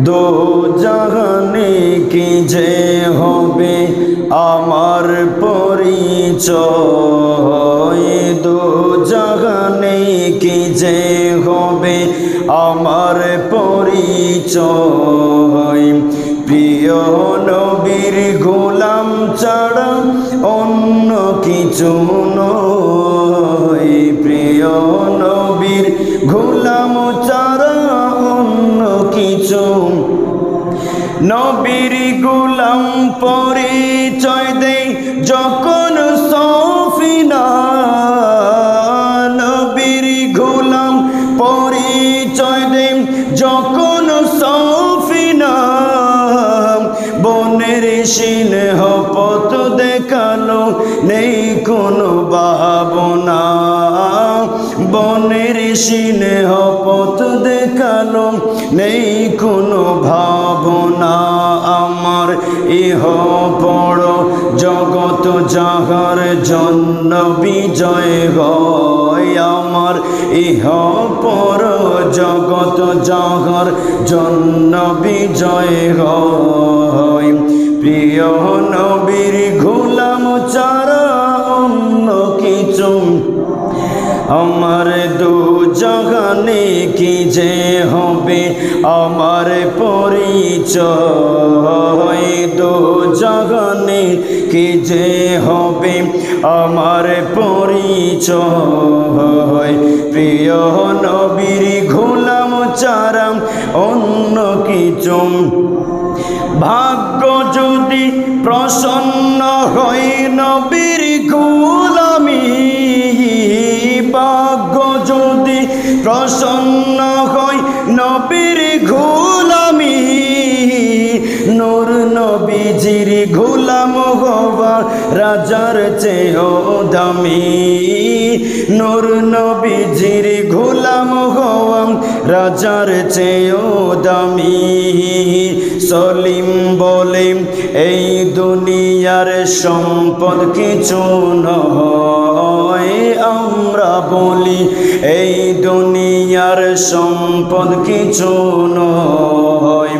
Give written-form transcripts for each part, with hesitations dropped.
দো জাহানে কি যে হবে আমার পরিচয়, দো জাহানে কি যে হবে আমার পরিচয়। প্রিয় নবীর গোলাম ছাড়া অন্য কিছু নয়, প্রিয় নবীর গোলাম ছাড়া অন্য কিছু। নবীর গোলাম পরিচয় দেই যখন সফিনা, নবীর গোলাম পরিচয় দেই যখন সফিনা। বনের সিংহ পথ দেখালো নেই কোনো ভাবনা, বনের সিংহ পথ দেখালো নেই কোনো ভাবনা। আমার ইহ বড় জগৎ যাহার জন্য বিজয় হয়, আমার ইহ পর জগৎ যাহার জন্য বিজয় হয়। প্রিয় নবীর গোলাম ছাড়া অন্য কিছু আমার দু জাহানে কি যে হবে আমার পরিচয়, দু জাহানে কি যে হবে আমার পরিচয়। প্রিয় নবীর গোলাম ছাড়া অন্য কিছু। ভাগ্য যদি প্রসন্ন হয় নবীর গোলামি, ভাগ্য যদি প্রসন্ন হয় নবীর গোলামি। নূর নবীজির গোলাম হওয়া রাজার চেয়েও দামি, নূর নবীজির গোলাম হওয়া রাজার চেয়েও দামি। সলিম বলে এই দুনিয়ার সম্পদ কিছু নয়, আমরা বলি এই দুনিয়ার সম্পদ কিছু নয়।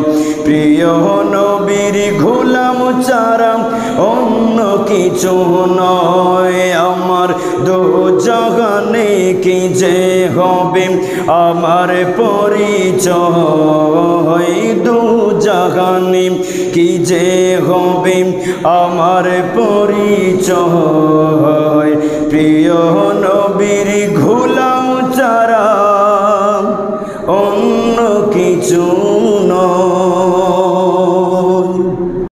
প্রিয় নবীর গোলাম ছাড়া অন্য কিছু নয়। আমার দো জাহানে কি যে হবে আমার পরিচয়, দো জাহানে কি যে হবে আমার পরিচয়। প্রিয় নবীর গোলাম